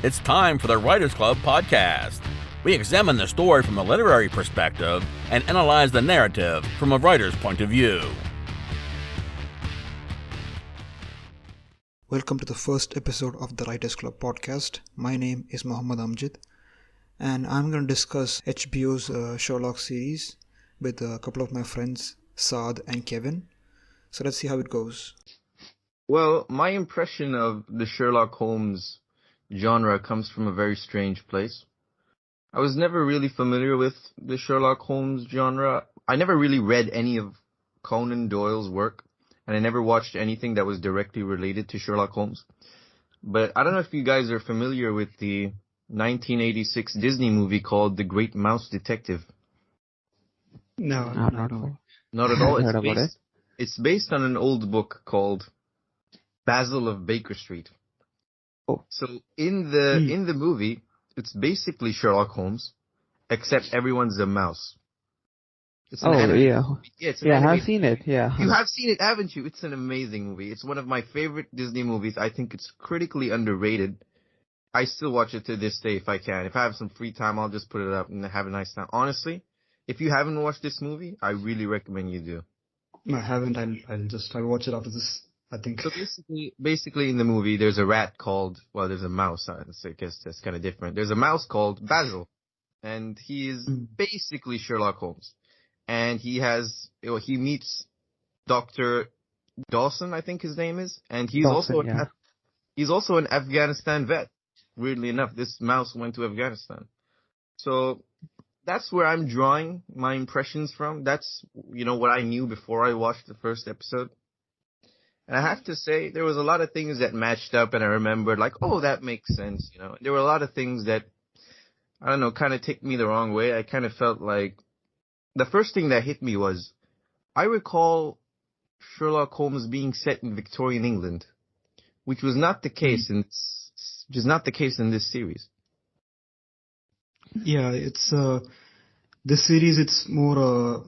It's time for the Writers Club podcast. We examine the story from a literary perspective and analyze the narrative from a writer's point of view. Welcome to the first episode of the Writers Club podcast. My name is Muhammad Amjad, and I'm going to discuss HBO's Sherlock series with a couple of my friends, Saad and Kevin. So let's see how it goes. Well, my impression of the Sherlock Holmes genre comes from a very strange place. I was never really familiar with the Sherlock Holmes genre. I never really read any of Conan Doyle's work, and I never watched anything that was directly related to Sherlock Holmes. But I don't know if you guys are familiar with the 1986 Disney movie called The Great Mouse Detective. No, Not at all. Not at all. Heard about it. It's based on an old book called Basil of Baker Street. Oh. So in the movie, it's basically Sherlock Holmes, except everyone's a mouse. It's an animated movie. Yeah, it's an I've animated seen it, yeah. You have seen it, haven't you? It's an amazing movie. It's one of my favorite Disney movies. I think it's critically underrated. I still watch it to this day if I can. If I have some free time, I'll just put it up and have a nice time. Honestly, if you haven't watched this movie, I really recommend you do. I haven't. I'll watch it after this, I think. So basically in the movie, there's a rat called, well, there's a mouse. I guess that's kind of different. There's a mouse called Basil, and he is basically Sherlock Holmes. And he meets Dr. Dawson, I think his name is, and he's also an Afghanistan vet. Weirdly enough, this mouse went to Afghanistan. So that's where I'm drawing my impressions from. That's, what I knew before I watched the first episode. And I have to say, there was a lot of things that matched up, and I remembered, like, oh, that makes sense, There were a lot of things that, I don't know, kind of ticked me the wrong way. I kind of felt like, the first thing that hit me was, I recall Sherlock Holmes being set in Victorian England, which was not the case in this series. Yeah, it's this series. It's more.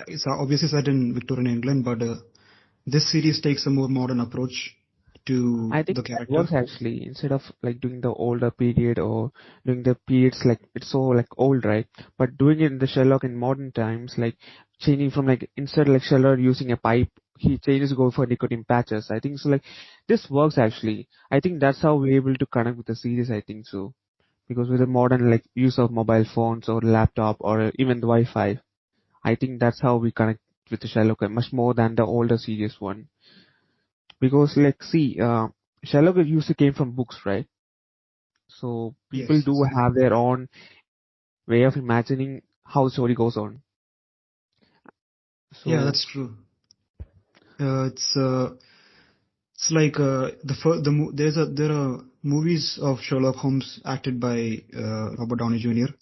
It's obviously set in Victorian England, but this series takes a more modern approach to I think the that character. works actually, instead of like doing the older period or doing the periods like it's so like old, right? But doing it in the Sherlock in modern times, like changing from like instead like Sherlock using a pipe, he changes to go for nicotine patches. I think so like this works actually. I think that's how we're able to connect with the series, I think so. Because with the modern like use of mobile phones or laptop or even the Wi-Fi, I think that's how we connect with the Sherlock much more than the older series one. Because like see, Sherlock usually came from books, right? So people Yes. do have their own way of imagining how the story goes on. So, Yeah, that's true. It's like there are movies of Sherlock Holmes acted by Robert Downey Jr.,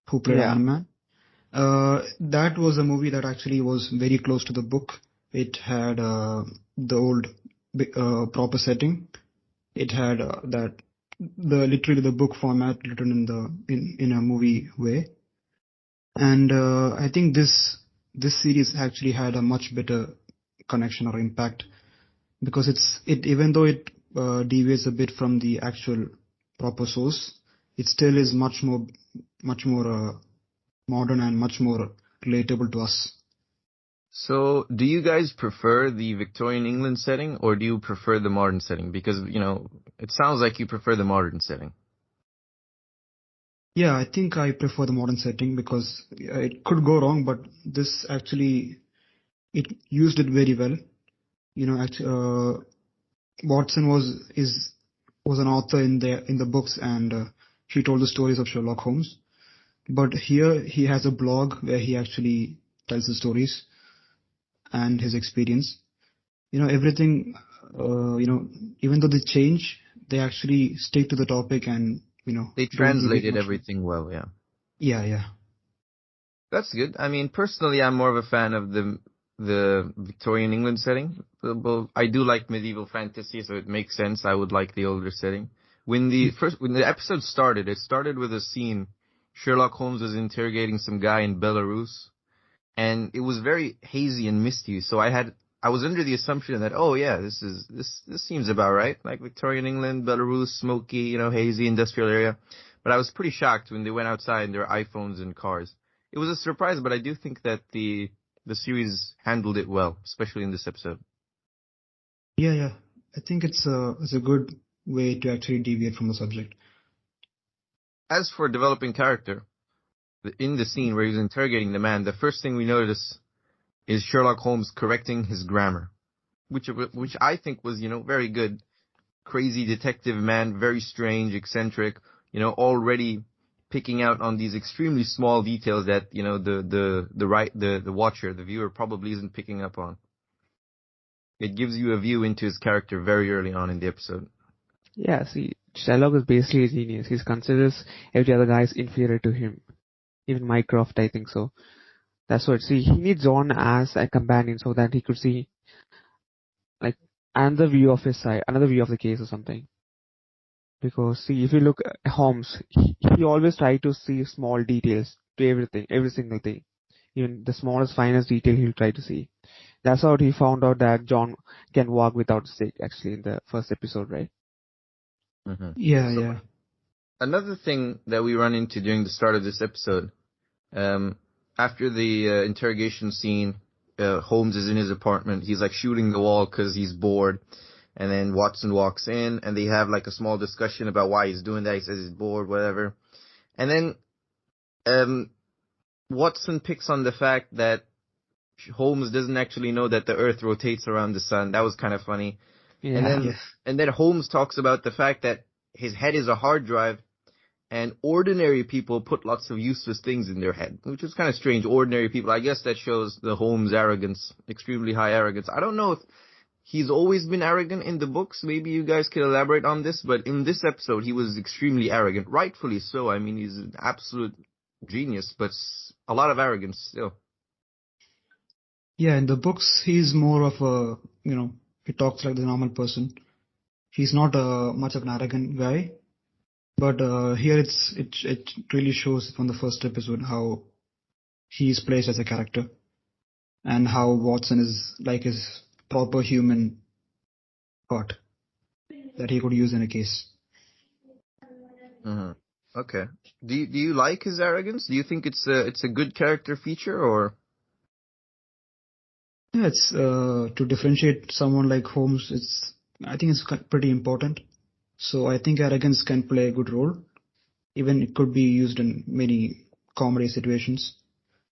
who played yeah. Iron Man. That was a movie that actually was very close to the book. It had the old proper setting. It had literally the book format written in a movie way. And I think this series actually had a much better connection or impact, because it even though it deviates a bit from the actual proper source, it still is much more modern and much more relatable to us. So, do you guys prefer the Victorian England setting, or do you prefer the modern setting? Because, it sounds like you prefer the modern setting. Yeah, I think I prefer the modern setting because it could go wrong, but this actually, it used it very well. Watson was an author in the books, and he told the stories of Sherlock Holmes. But here he has a blog where he actually tells the stories and his experience. Everything. Even though they change, they actually stick to the topic, and They translated everything well, yeah. Yeah. That's good. I mean, personally, I'm more of a fan of the Victorian England setting. But I do like medieval fantasy, so it makes sense. I would like the older setting. When the episode started, it started with a scene. Sherlock Holmes was interrogating some guy in Belarus, and it was very hazy and misty. So I had I was under the assumption that, oh yeah, this seems about right. Like Victorian England, Belarus, smoky, hazy industrial area. But I was pretty shocked when they went outside and there were iPhones and cars. It was a surprise, but I do think that the series handled it well, especially in this episode. Yeah. I think it's a good way to actually deviate from the subject. As for developing character, in the scene where he's interrogating the man, the first thing we notice is Sherlock Holmes correcting his grammar, which I think was, very good. Crazy detective man, very strange, eccentric, already picking out on these extremely small details that, the watcher, the viewer probably isn't picking up on. It gives you a view into his character very early on in the episode. Yeah, see, Sherlock is basically a genius. He considers every other guy is inferior to him. Even Mycroft, I think so. That's what. See, he needs John as a companion so that he could see like another view of his side, another view of the case or something. Because see, if you look at Holmes, he always tried to see small details to everything, every single thing. Even the smallest, finest detail he'll try to see. That's how he found out that John can walk without a stick, actually, in the first episode, right? Mm-hmm. Yeah. Another thing that we run into during the start of this episode, after the interrogation scene, Holmes is in his apartment. He's like shooting the wall because he's bored. And then Watson walks in and they have like a small discussion about why he's doing that. He says he's bored, whatever. And then Watson picks on the fact that Holmes doesn't actually know that the Earth rotates around the sun. That was kind of funny. Yeah. And then Holmes talks about the fact that his head is a hard drive and ordinary people put lots of useless things in their head, which is kind of strange. Ordinary people. I guess that shows the Holmes arrogance, extremely high arrogance. I don't know if he's always been arrogant in the books. Maybe you guys could elaborate on this, but in this episode, he was extremely arrogant. Rightfully so. I mean, he's an absolute genius, but a lot of arrogance still. Yeah, in the books, he's more of a, he talks like the normal person. He's not much of an arrogant guy, but here it really shows from the first episode how he's placed as a character and how Watson is like his proper human part that he could use in a case. Mm-hmm. Okay. Do you like his arrogance? Do you think it's a good character feature or? Yeah, it's to differentiate someone like Holmes. I think it's pretty important. So I think arrogance can play a good role. Even it could be used in many comedy situations.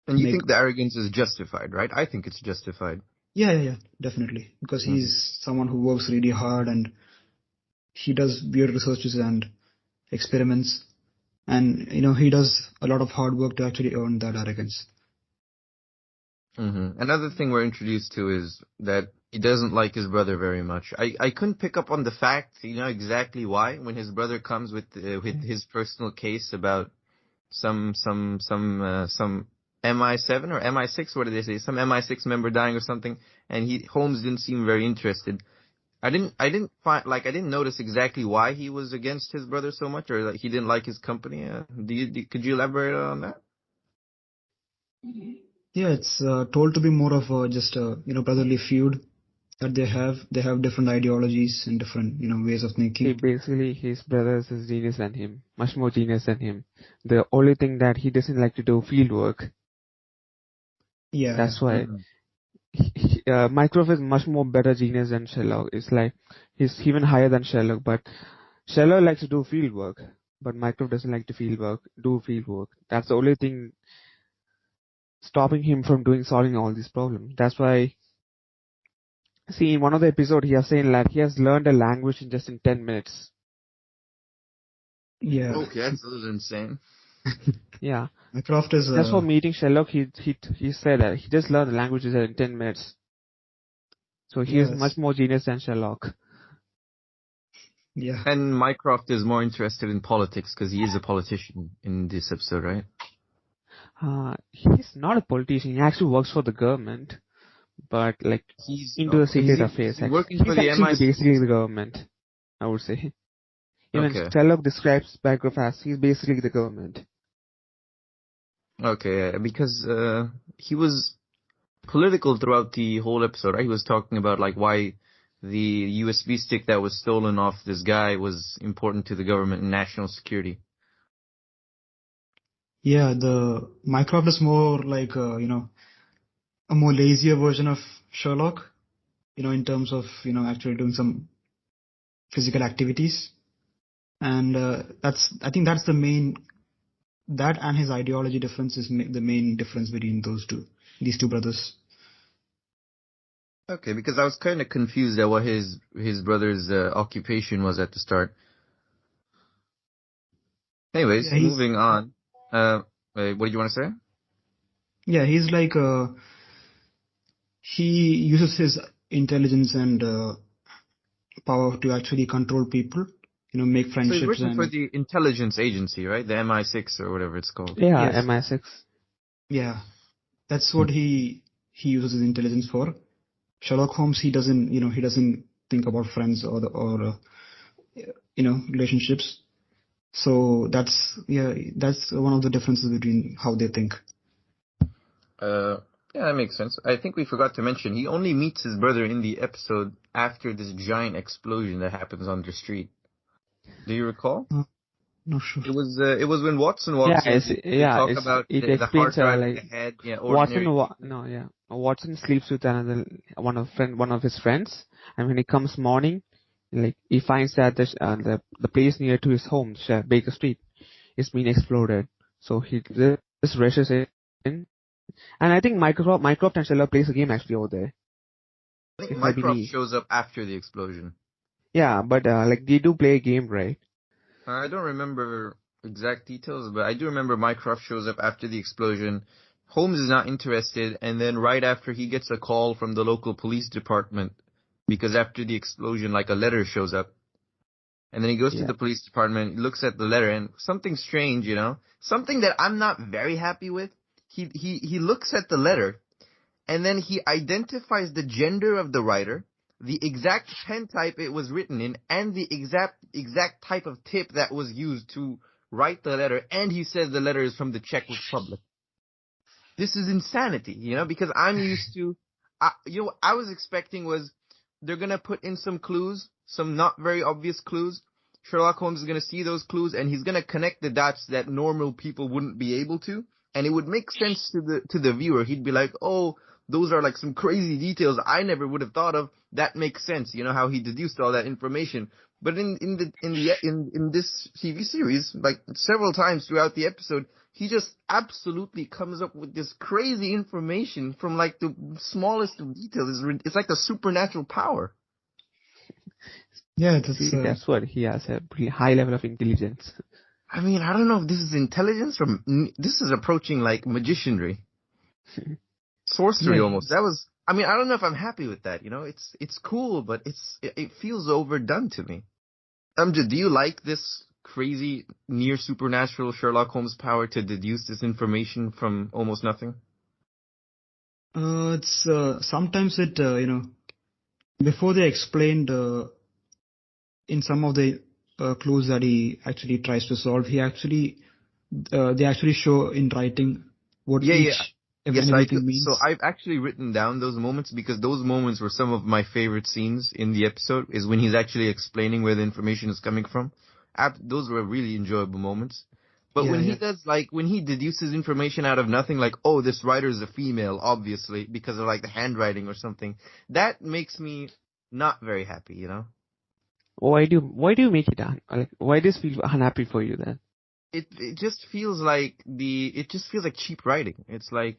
And you think the arrogance is justified, right? I think it's justified. Yeah, definitely. Because he's someone who works really hard and he does weird researches and experiments. And, he does a lot of hard work to actually earn that arrogance. Mm-hmm. Another thing we're introduced to is that he doesn't like his brother very much. I couldn't pick up on the fact, exactly why, when his brother comes with his personal case about some MI7 or MI6, what did they say? Some MI6 member dying or something, and Holmes didn't seem very interested. I didn't notice exactly why he was against his brother so much, or he didn't like his company. Could you elaborate on that? Yeah, it's told to be more of just a brotherly feud that they have. They have different ideologies and different ways of thinking. Basically, his brother is genius than him, much more genius than him. The only thing that he doesn't like to do field work. Yeah, that's why. Mm-hmm. Mycroft is much more better genius than Sherlock. It's like he's even higher than Sherlock, but Sherlock likes to do field work, but Mycroft doesn't like to do field work. That's the only thing stopping him from solving all these problems. That's why, see, in one of the episodes, he has saying that he has learned a language in 10 minutes. Yeah. Okay, that's a little insane. Yeah. Mycroft is. Just for meeting Sherlock, he said that he just learned the languages in 10 minutes. So he is much more genius than Sherlock. Yeah. And Mycroft is more interested in politics because he is a politician in this episode, right? He's not a politician. He actually works for the government, but he's into the secret affairs. He's actually basically the government, I would say. Even Sherlock describes Mycroft as he's basically the government. Okay, because he was political throughout the whole episode, right? He was talking about like why the USB stick that was stolen off this guy was important to the government and national security. Yeah, the Mycroft is more like a more lazier version of Sherlock, in terms of actually doing some physical activities, and I think that's the main, that and his ideology difference is the main difference between these two brothers. Okay, because I was kind of confused at what his brother's occupation was at the start. Anyways, Yeah, moving on. What did you want to say? he's like he uses his intelligence and power to actually control people, make So he's friendships working for and the intelligence agency, right? The MI6 or whatever it's called. Yeah, yes, MI6. yeah, that's what he uses his intelligence for. Sherlock Holmes, he doesn't think about friends or relationships. So that's one of the differences between how they think. Yeah, that makes sense. I think we forgot to mention he only meets his brother in the episode after this giant explosion that happens on the street. Do you recall? Not sure. It was when Watson Yeah, walks in. They talk it's about it the hard explains drive in like the head. Yeah, Watson. ordinary people. No, yeah, Watson sleeps with one of his friends, and when he comes morning, like he finds that the place near to his home, Baker Street, is being exploded. So he just rushes in, and I think Mycroft and Sherlock plays a game actually over there. I think It might be Mycroft me. shows up after the explosion. Yeah, but like they do play a game, right? I don't remember exact details, but I do remember Mycroft shows up after the explosion. Holmes is not interested, and then right after he gets a call from the local police department, because after the explosion, like a letter shows up. And then he goes to Yeah. the police department, looks at the letter, and something strange, something that I'm not very happy with. He looks at the letter, and then he identifies the gender of the writer, the exact pen type it was written in, and the exact type of tip that was used to write the letter, and he says the letter is from the Czech Republic. This is insanity, because I'm used to, I was expecting was they're gonna put in some clues, some not very obvious clues. Sherlock Holmes is gonna see those clues, and he's gonna connect the dots that normal people wouldn't be able to, and it would make sense to the viewer. He'd be like, oh, those are like some crazy details I never would have thought of. That makes sense, how he deduced all that information. But in this TV series, like several times throughout the episode, he just absolutely comes up with this crazy information from like the smallest of details. It's like the supernatural power. Yeah, See, that's what he has, a pretty high level of intelligence. I mean, I don't know if this is intelligence or this is approaching like magicianry. Sorcery almost. That was, I mean, I don't know if I'm happy with that, it's cool, but it feels overdone to me. Do you like this crazy near supernatural Sherlock Holmes power to deduce this information from almost nothing? It's sometimes it before they explained in some of the clues that he actually tries to solve, they actually show in writing what everything means. So I've actually written down those moments because those moments were some of my favorite scenes in the episode, is when he's actually explaining where the information is coming from. Those were really enjoyable moments. But when he does, like, when he deduces information out of nothing, like, oh, this writer is a female, obviously, because of, like, the handwriting or something, that makes me not very happy, Why do you make it like, why does feel unhappy for you then? It just feels like cheap writing. It's like,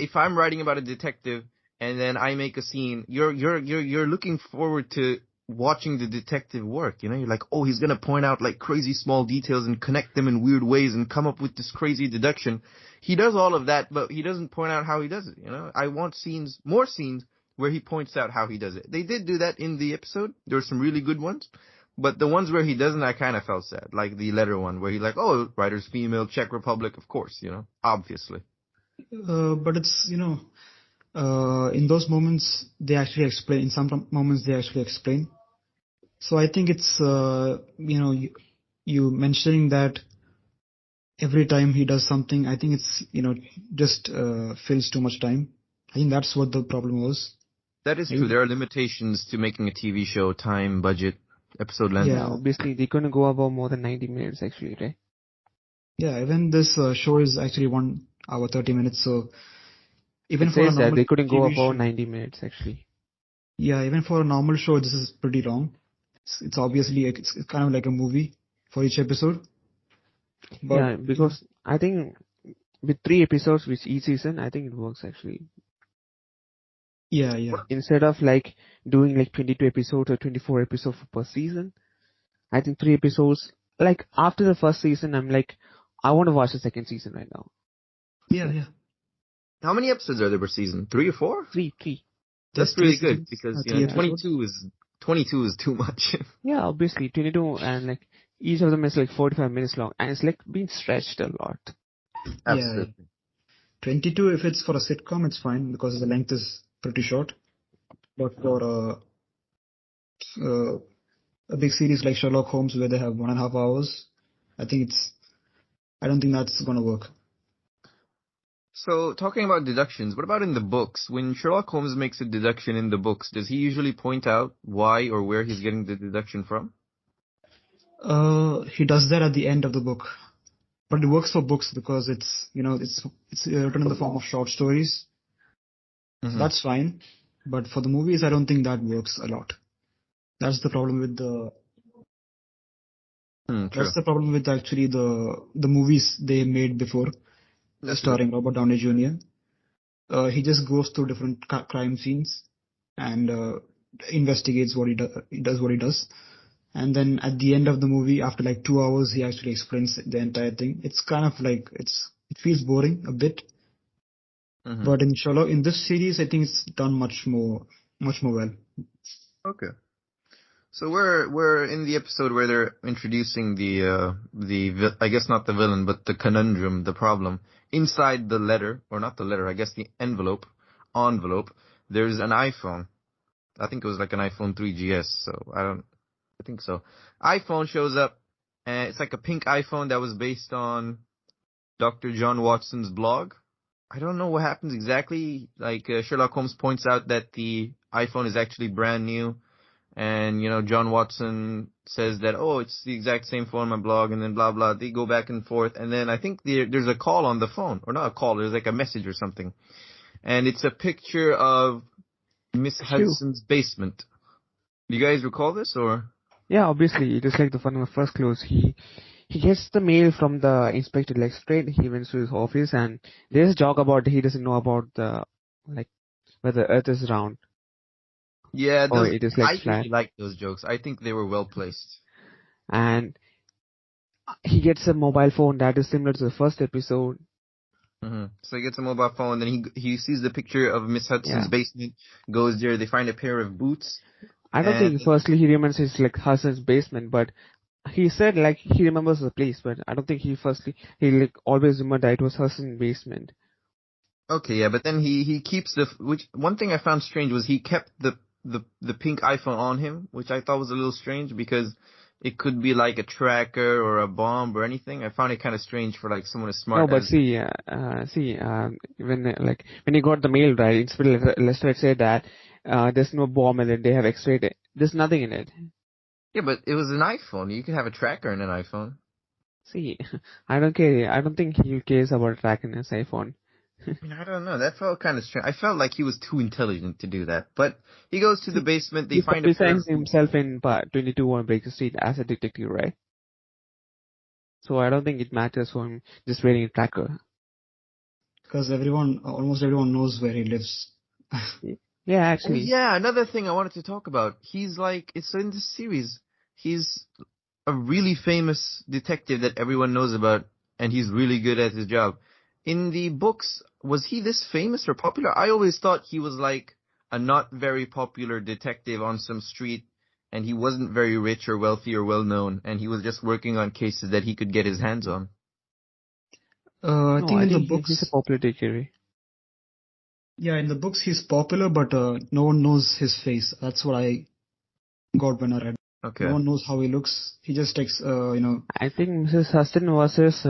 if I'm writing about a detective and then I make a scene, you're looking forward to watching the detective work, You're like, oh, he's gonna point out like crazy small details and connect them in weird ways and come up with this crazy deduction. He does all of that, but he doesn't point out how he does it, I want more scenes where he points out how he does it. They did do that in the episode. There were some really good ones. But the ones where he doesn't, I kind of felt sad. Like the letter one, where he's like, oh, writer's female, Czech Republic, of course, obviously. But it's, in those moments, they actually explain. In some moments, they actually explain. So I think it's, you mentioning that every time he does something, I think it's, just fills too much time. I think that's what the problem was. That is true. There are limitations to making a TV show: time, budget, episode length. Yeah, obviously they couldn't go above more than 90 minutes actually, right? Yeah, even this show is actually 1 hour 30 minutes. So even It for a says that normal they couldn't go TV above show, 90 minutes actually. yeah, even for a normal show, this is pretty long. It's obviously it's kind of like a movie for each episode. But Yeah, because I think with 3 episodes with each season, I think it works actually. yeah, Instead of like doing like 22 episodes or 24 episodes per season, I think 3 episodes. Like after the first season, I'm like, I want to watch the second season right now. yeah. How many episodes are there per season? 3 or 4? Three. That's There's three really good seasons, because three episodes. 22 is too much. Yeah, obviously 22, and like each of them is like 45 minutes long, and it's like being stretched a lot. Yeah. 22, if it's for a sitcom, it's fine because the length is pretty short. But for a big series like Sherlock Holmes, where they have 1.5 hours, I don't think that's gonna work. So, talking about deductions, what about in the books? When Sherlock Holmes makes a deduction in the books, does he usually point out why or where he's getting the deduction from? He does that at the end of the book, but it works for books because it's written in the form of short stories. So that's fine. But for the movies, I don't think that works a lot. That's the problem with True. That's the problem with actually the movies they made before, starring Robert Downey Jr. He just goes through different crime scenes and investigates what he does what he does, and then at the end of the movie, after like 2 hours, he actually explains the entire thing. It's kind of like it feels boring a bit, but in Sherlock, in this series, I think it's done much more well. Okay. So we're in the episode where they're introducing I guess not the villain, but the conundrum, the problem. Inside the letter, or not the letter, I guess the envelope, there's an iPhone. I think it was like an iPhone 3GS, so I think so. iPhone shows up, and it's like a pink iPhone that was based on Dr. John Watson's blog. I don't know what happens exactly. Like Sherlock Holmes points out that the iPhone is actually brand new. And, John Watson says that, oh, it's the exact same phone on my blog, and then blah, blah. They go back and forth. And then I think there's a call on the phone. Or not a call, there's like a message or something. And it's a picture of Miss Hudson's basement. Do you guys recall this, or? Yeah, obviously, it is like the one of the first clues. He gets the mail from the inspector like straight. He went to his office, and there's a joke about he doesn't know about the, like, whether Earth is round. Yeah, or it is like I flat. really like those jokes. I think they were well placed. And he gets a mobile phone that is similar to the first episode. So he gets a mobile phone, then he sees the picture of Miss Hudson's basement, goes there, they find a pair of boots. I don't think firstly he remembers it's like Hudson's basement, but he said like he remembers the place, but I don't think he like always remembered that it was Hudson's basement. Okay, yeah, but then he keeps which one thing I found strange was he kept the pink iPhone on him, which I thought was a little strange because it could be like a tracker or a bomb or anything. I found it kind of strange for like someone as smart. No, but when he got the mail, right, Inspector Lester said that there's no bomb in it. They have X-rayed it. There's nothing in it. Yeah, but it was an iPhone. You can have a tracker in an iPhone. See, I don't care. I don't think he cares about tracking his iPhone. I don't know. That felt kind of strange. I felt like he was too intelligent to do that. But he goes to the basement. They find a pair of himself in part 22 on Baker Street as a detective, right? So I don't think it matters for him just wearing a tracker. Because almost everyone knows where he lives. Yeah, actually. Oh, yeah, another thing I wanted to talk about. He's like, it's in this series. He's a really famous detective that everyone knows about, and he's really good at his job. In the books, was he this famous or popular? I always thought he was like a not very popular detective on some street, and he wasn't very rich or wealthy or well known, and he was just working on cases that he could get his hands on. I think in the books he's a popular detective. Yeah, in the books he's popular, but no one knows his face. That's what I got when I read. Okay. No one knows how he looks. He just takes, I think Mrs. Huston was his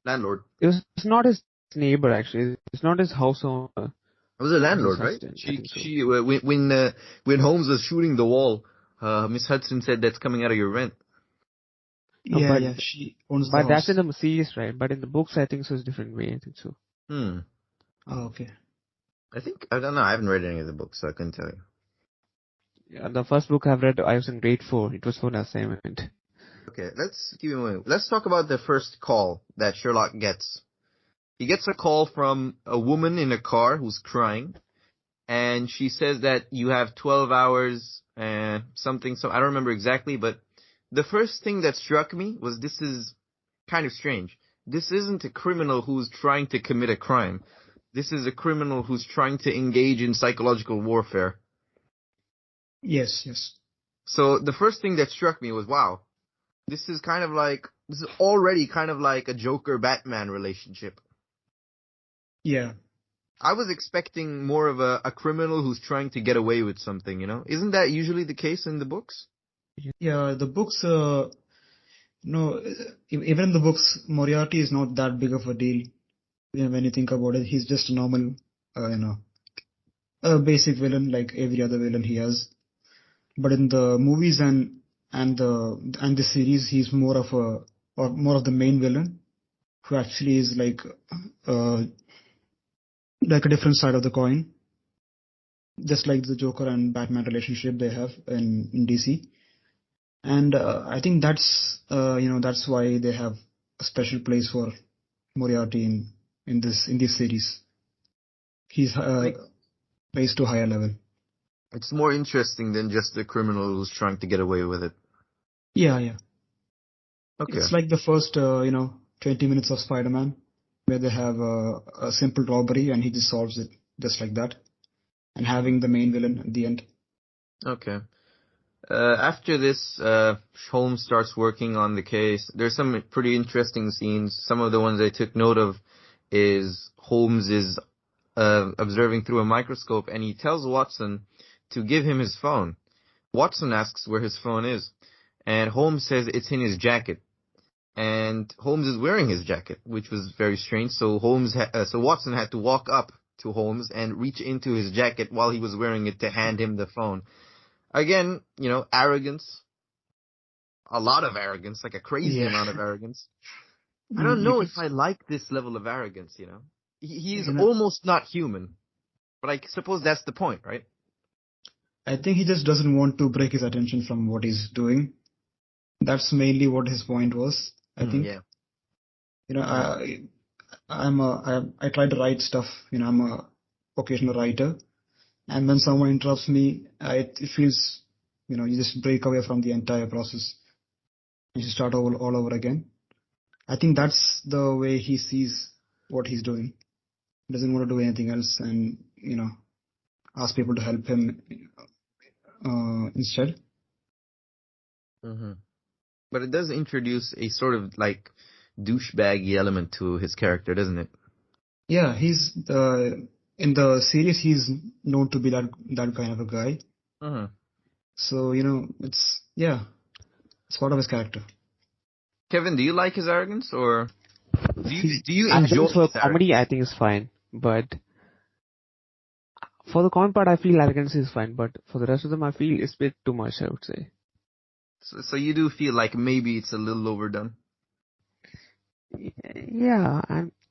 landlord. It was not his neighbor actually. It's not his house owner. It was a landlord, right? Assistant, I think so. When Holmes was shooting the wall, Miss Hudson said that's coming out of your rent. No, Yeah, but yeah, she owns the but that's house. in the series, right? But in the books, I think so. It's a different way. I think so. Oh, okay. I don't know. I haven't read any of the books, so I couldn't tell you. Yeah, the first book I've read, I was in grade 4. It was for an assignment. Okay, let's keep it moving. Let's talk about the first call that Sherlock gets. He gets a call from a woman in a car who's crying, and she says that you have 12 hours and something. So I don't remember exactly, but the first thing that struck me was this is kind of strange. This isn't a criminal who's trying to commit a crime. This is a criminal who's trying to engage in psychological warfare. Yes, yes. So the first thing that struck me was, wow, this is already kind of like a Joker-Batman relationship. Yeah. I was expecting more of a criminal who's trying to get away with something, you know? Isn't that usually the case in the books? Yeah, the books, no, even in the books, Moriarty is not that big of a deal. When you think about it, he's just a normal, a basic villain like every other villain he has. But in the movies and the series, he's more of the main villain who actually is uh, like a different side of the coin, just like the Joker and Batman relationship they have in DC. And I think that's why they have a special place for Moriarty in this series. He's Like, raised to a higher level. it's more interesting than just the criminal who's trying to get away with it. Yeah, yeah. Okay. It's like the first 20 minutes of Spider-Man, where they have a simple robbery and he just solves it just like that, and having the main villain at the end. Okay. After this, Holmes starts working on the case. There's some pretty interesting scenes. Some of the ones I took note of is Holmes is observing through a microscope, and he tells Watson to give him his phone. Watson asks where his phone is, and Holmes says it's in his jacket. And Holmes is wearing his jacket, which was very strange. So Watson had to walk up to Holmes and reach into his jacket while he was wearing it to hand him the phone. Again, arrogance. A lot of arrogance, like a crazy Yeah. amount of arrogance. I don't You know could, if I like this level of arrogance, He's you know, almost not human. But I suppose that's the point, right? I think he just doesn't want to break his attention from what he's doing. That's mainly what his point was, I think. Yeah. I try to write stuff. I'm a occasional writer, and when someone interrupts me, it feels, you just break away from the entire process. You start all over again. I think that's the way he sees what he's doing. He doesn't want to do anything else, and ask people to help him instead. hmm But it does introduce a sort of like douchebaggy element to his character, doesn't it? Yeah, he's in the series he's known to be that kind of a guy. hmm So it's part of his character. Kevin, do you like his arrogance, or He's do you I enjoy think for his comedy, I think it's fine. But for the con part, I feel arrogance is fine. But for the rest of them, I feel it's a bit too much, I would say. So you do feel like maybe it's a little overdone? Yeah,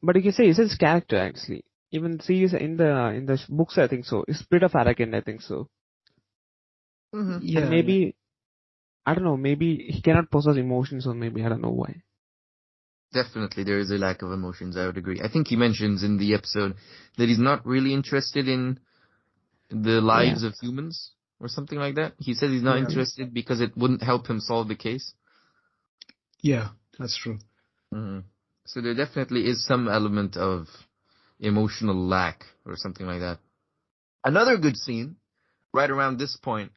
but you can say it's his character actually. Even series in the books, I think so. It's a bit of arrogant, I think so. Mm-hmm. And yeah, maybe I don't know. Maybe he cannot process emotions, or maybe I don't know why. Definitely, there is a lack of emotions. I would agree. I think he mentions in the episode that he's not really interested in the Yeah. lives of humans or something like that. He said he's not yeah, interested because it wouldn't help him solve the case. yeah. That's true. Mm-hmm. So there definitely is some element of emotional lack or something like that. Another good scene right around this point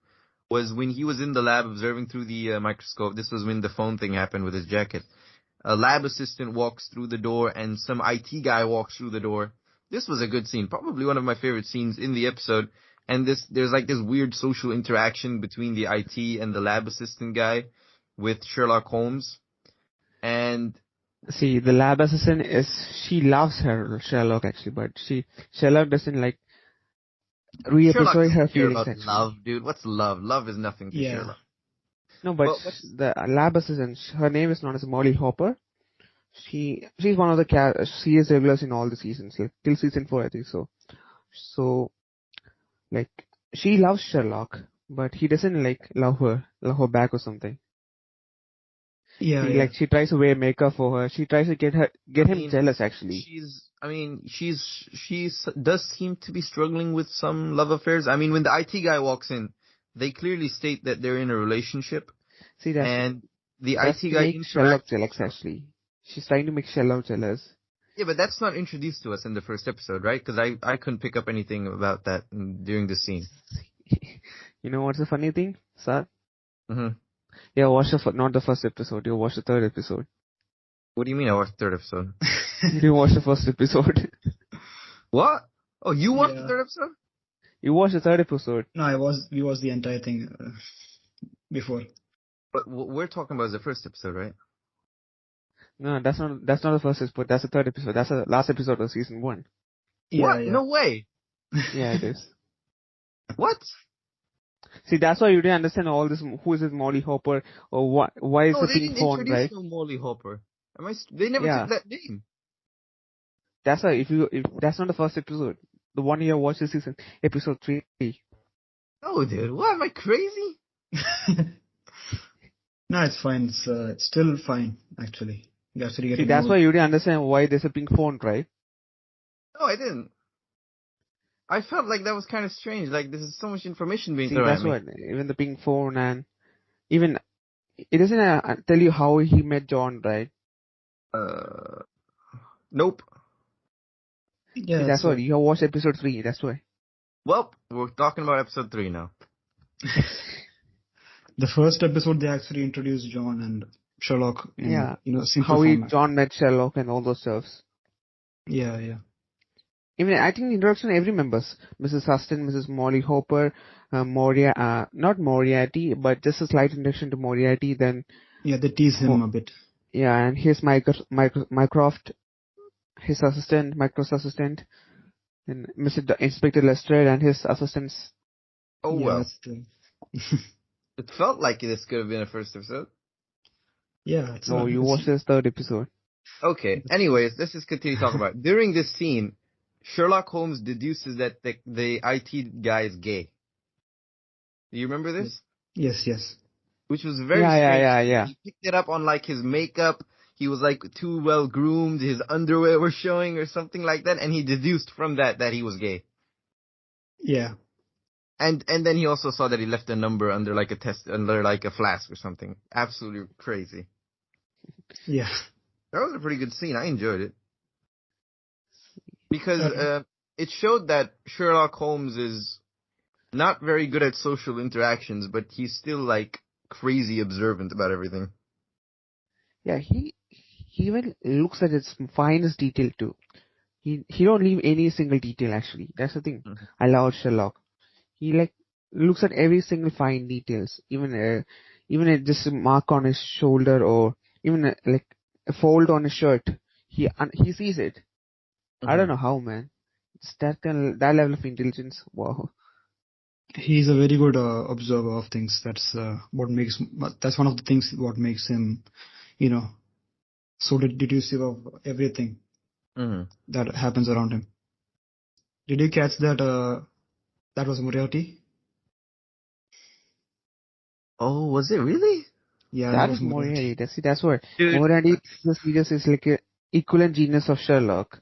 was when he was in the lab observing through the microscope. This was when the phone thing happened with his jacket. A lab assistant walks through the door and some IT guy walks through the door. This was a good scene, probably one of my favorite scenes in the episode. And there's like this weird social interaction between the IT and the lab assistant guy with Sherlock Holmes. And See, the lab assistant she loves her Sherlock actually, but Sherlock doesn't like Sherlock re-episode her doesn't care feelings about actually. love, dude. What's love? Love is nothing to Yeah. Sherlock. No, but But what's the lab assistant, her name is known as Molly Hopper. She's one of the series regulars in all the seasons, like till season 4, I think so. So, like, she loves Sherlock, but he doesn't like love her back or something. Yeah, yeah. She tries to wear makeup for her. She tries to get I him mean, jealous actually. she's does seem to be struggling with some love affairs. I mean, when the IT guy walks in, they clearly state that they're in a relationship, See, and the that's IT to guy make Sherlock interacts with jealous her. actually. She's trying to make Sherlock jealous. Yeah, but that's not introduced to us in the first episode, right? Because I couldn't pick up anything about that during the scene. You know what's the funny thing, sir? hmm Yeah, watch not the first episode. You watch the third episode. What do you mean I watched the third episode? You didn't watch the first episode. What? Oh, you watched the Yeah. third episode? You watched the third episode. No, we watched the entire thing before. But what we're talking about is the first episode, right? No, that's not the first episode. That's the third episode. That's the last episode of season 1. Yeah, What? yeah. No way. Yeah, it is. What? See, that's why you didn't understand all this. Who is this Molly Hopper, or why is No, the they pink didn't phone, introduce right? no Molly Hopper. They never Yeah. took that name. That's why if that's not the first episode, the one you watched this season, episode 3. No, dude. What? Am I crazy? No, it's fine. It's still fine, actually. You're actually See, getting that's old. why you didn't understand why there's a pink phone, right? No, I didn't. I felt like that was kind of strange. Like, this is so much information being See, thrown that's at me. what even the pink phone and even it doesn't tell you how he met John, right? Nope. Yeah, See, that's why you have watched episode 3. That's why. Well, we're talking about episode 3 now. the first episode they actually introduced John and Sherlock in simple How format. John met Sherlock and all those stuffs. Yeah, yeah. Even I think the introduction every members, Mrs. Huston, Mrs. Molly Hopper, not Moriarty, but just a slight introduction to Moriarty. Then Yeah, they tease him a bit. yeah, and his Mycroft, his assistant, Mycroft's assistant, and Inspector Lestrade and his assistants. Oh, Yeah, well. that's the... It felt like this could have been a first episode. Yeah, No, you watched this third episode. Okay. Anyways, let's just continue talking about it. During this scene, Sherlock Holmes deduces that the IT guy is gay. Do you remember this? Yes. Which was very strange. Yeah. He picked it up on like his makeup. He was like too well groomed. His underwear were showing or something like that. And he deduced from that he was gay. Yeah. And then he also saw that he left a number under like a flask or something. Absolutely crazy. Yeah. That was a pretty good scene. I enjoyed it. Because it showed that Sherlock Holmes is not very good at social interactions, but he's still like crazy observant about everything. Yeah, he even looks at its finest detail too. He don't leave any single detail actually. That's the thing. Mhm. I love Sherlock. He like looks at every single fine details, even just a mark on his shoulder or even like a fold on his shirt. He sees it. I don't know how, man. It's that level of intelligence. Wow. He's a very good observer of things. That's that's one of the things what makes him, so deducive of everything that happens around him. Did you catch that? That was Moriarty. Oh, was it really? Yeah, That that was is Moriarty. Moriarty. That's what Dude. Moriarty is like a equivalent genius of Sherlock.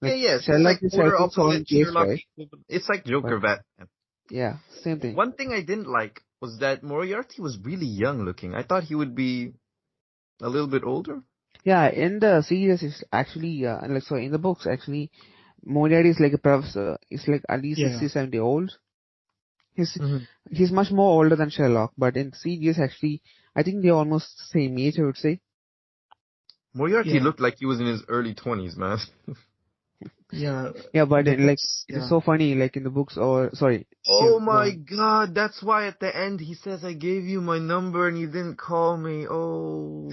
Like, Yes. Sherlock It's is like solving opposite case, Sherlock. right? It's like Joker Batman. Yeah, same thing. One thing I didn't like was that Moriarty was really young looking. I thought he would be a little bit older. Yeah, in the series, it's actually, in the books, actually, Moriarty is like a professor. He's like at least 60, 70 old. He's much more older than Sherlock, but in series, actually, I think they're almost the same age, I would say. Moriarty looked like he was in his early 20s, man. Yeah. Yeah, but the in, like, books, it's so funny, like in the books, Oh my god, that's why at the end he says, I gave you my number and you didn't call me. Oh.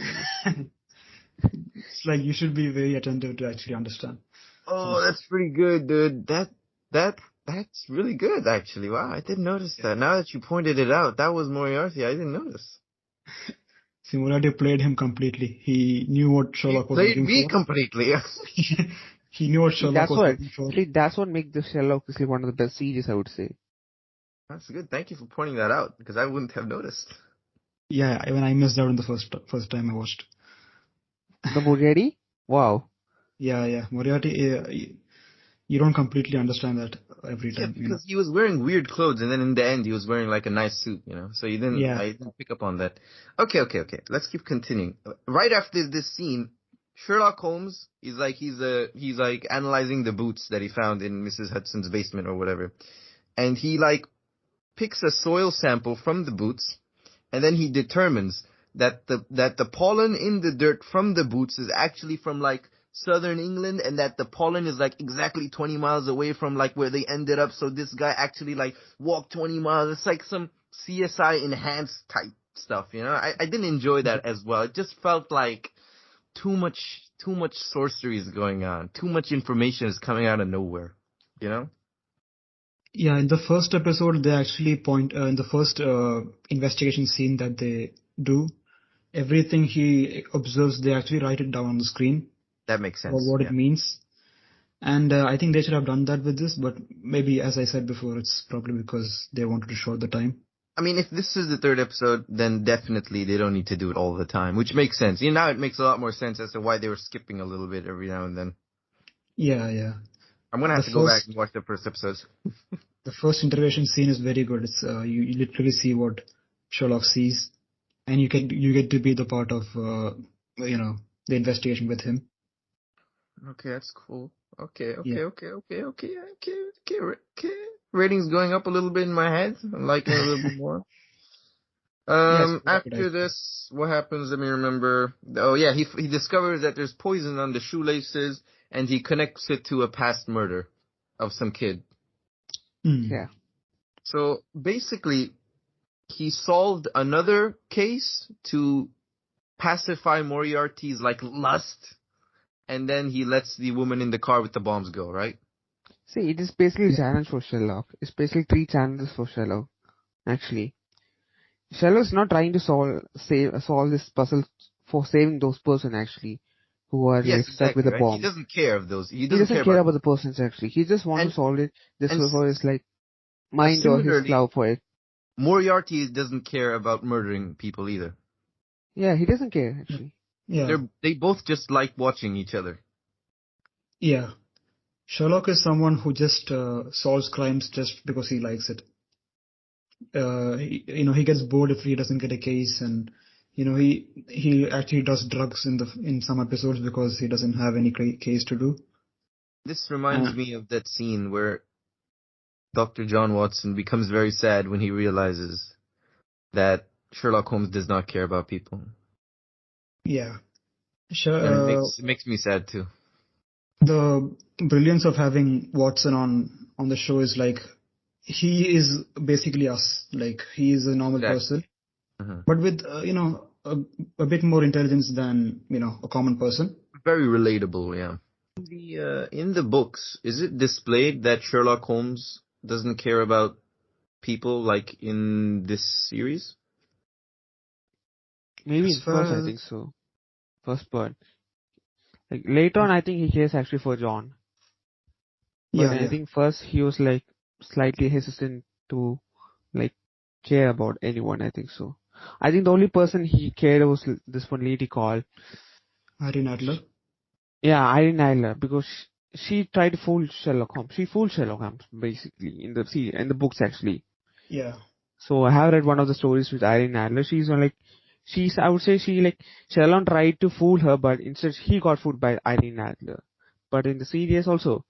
It's like you should be very attentive to actually understand some Oh, stuff. that's pretty good, dude. That's really good, actually. Wow, I didn't notice that. Now that you pointed it out, that was Moriarty. I didn't notice. See, Moriarty played him completely. He knew what He Sherlock was played looking me for. completely. He knew what See, Sherlock that's was what. looking for. See, that's what makes the Sherlock is like one of the best series, I would say. That's good. Thank you for pointing that out because I wouldn't have noticed. Yeah, even I missed out on the first time I watched. The Moriarty? Wow. Yeah. Moriarty, you don't completely understand that every Yeah, time, because he was wearing weird clothes, and then in the end, he was wearing like a nice suit, you know. So you didn't, Yeah. I didn't pick up on that. Okay. Let's keep continuing. Right after this scene, Sherlock Holmes he's like analyzing the boots that he found in Mrs. Hudson's basement or whatever, and he like picks a soil sample from the boots, and then he determines that the pollen in the dirt from the boots is actually from like southern England, and that the pollen is like exactly 20 miles away from like where they ended up. So this guy actually like walked 20 miles. It's like some CSI enhanced type stuff, you know. I didn't enjoy that as well. It just felt like too much sorcery is going on. Too much information is coming out of nowhere, you know. Yeah, in the first episode, they actually point, in the first investigation scene that they do, everything he observes, they actually write it down on the screen, That makes or sense. what it Yeah. means. And I think they should have done that with this, but maybe, as I said before, it's probably because they wanted to short the time. I mean, if this is the third episode, then definitely they don't need to do it all the time, which makes sense. You know, now it makes a lot more sense as to why they were skipping a little bit every now and then. Yeah. I'm gonna The have to go back first and watch the first episodes. the first interrogation scene is very good. It's you literally see what Sherlock sees, and you get to be the part of the investigation with him. Okay, that's cool. Okay. Yeah. Ratings going up a little bit in my head. I'm liking it a little bit more. Yeah, it's pretty good, I After think. this, what happens? Let me remember. Oh yeah, he discovers that there's poison on the shoelaces, and he connects it to a past murder of some kid. Mm. Yeah. So basically, he solved another case to pacify Moriarty's like lust, and then he lets the woman in the car with the bombs go, right? See, it is basically a challenge for Sherlock. It's basically three challenges for Sherlock, actually. Sherlock's not trying to solve this puzzle for saving those person actually, who are Yes, like stuck with exactly, a right? He bomb. doesn't care of those. He He doesn't care doesn't care about about the persons actually. He just wants to and solve it just and for his like mind or his similarly, love for it. Moriarty doesn't care about murdering people either. Yeah, he doesn't care actually. Yeah. They both just like watching each other. Yeah. Sherlock is someone who just solves crimes just because he likes it. He gets bored if he doesn't get a case, and he actually does drugs in some episodes because he doesn't have any case to do. This reminds Uh, me of that scene where Dr. John Watson becomes very sad when he realizes that Sherlock Holmes does not care about people. yeah. And it Sure. makes me sad too. The brilliance of having Watson on the show is like he is basically us. Like he is a normal person, Exactly. Mhm. but with a bit more intelligence than a common person. Very relatable, yeah. In the books, is it displayed that Sherlock Holmes doesn't care about people like in this series? Maybe As in first I far think as so. First part. Like later on I think he cares actually for John. But I yeah. think first he was like slightly hesitant to like care about anyone, I think so. I think the only person he cared was this one lady called, Irene Adler. yeah, Irene Adler, because she tried to fool Sherlock Holmes. She fooled Sherlock Holmes basically in the books actually. Yeah. So I have read one of the stories with Irene Adler. I would say she like Sherlock tried to fool her, but instead he got fooled by Irene Adler. But in the series also,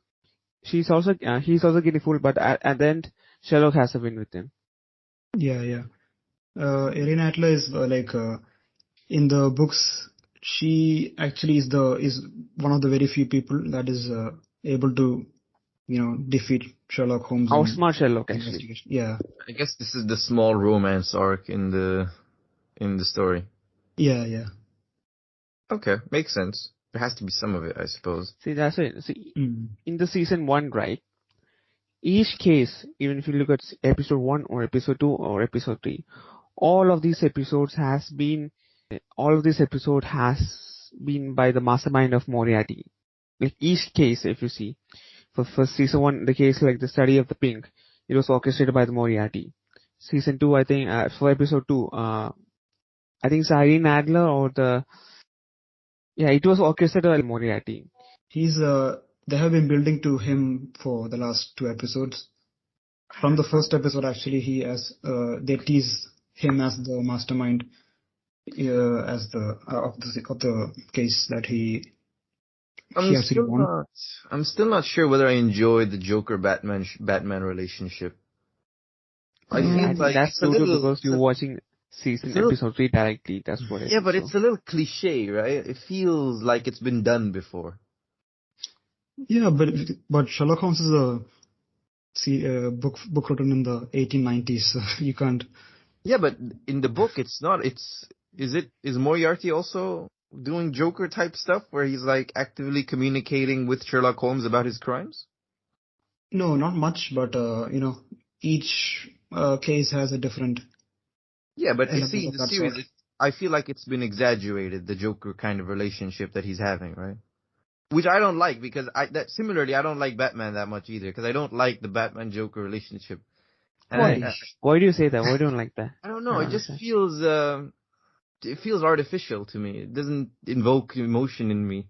he's also getting fooled, but at the end Sherlock has a win with him. Yeah. Irene Adler is in the books. She actually is one of the very few people that is able to defeat Sherlock Holmes in Outsmart Sherlock actually. investigation. Yeah. I guess this is the small romance arc in the story. Yeah. Okay, makes sense. There has to be some of it, I suppose. See, that's it. See, Mm. in the season 1, right, each case, even if you look at episode 1 or episode 2 or episode 3, all of these episodes has been, all of this episode has been by the mastermind of Moriarty. Like each case, if you see, for season 1, the case like the study of the pink, it was orchestrated by the Moriarty. Season 2, I think, for episode 2, I think it's Irene Adler or it was orchestrated by Moriarty. They have been building to him for the last 2 episodes. From the first episode, actually, they tease him as the mastermind, as the of the case that he actually won. I'm still not sure whether I enjoy the Joker Batman relationship. I feel I think like that's it's a true little, because you're watching episode 3 directly. That's what it yeah, is. but it's a little cliche, right? It feels like it's been done before. Yeah, but Sherlock Holmes is a book written in the 1890s, so you can't. Yeah, but in the book, it's not. Is Moriarty also doing Joker type stuff where he's like actively communicating with Sherlock Holmes about his crimes? No, not much, but each case has a different Yeah, but you element see, in of the that series, sort. I feel like it's been exaggerated, the Joker kind of relationship that he's having, right? Which I don't like because similarly, I don't like Batman that much either because I don't like the Batman Joker relationship. And Why? Why do you say that? Why do you don't like that? I don't know. I It don't just understand. feels artificial to me. It doesn't invoke emotion in me.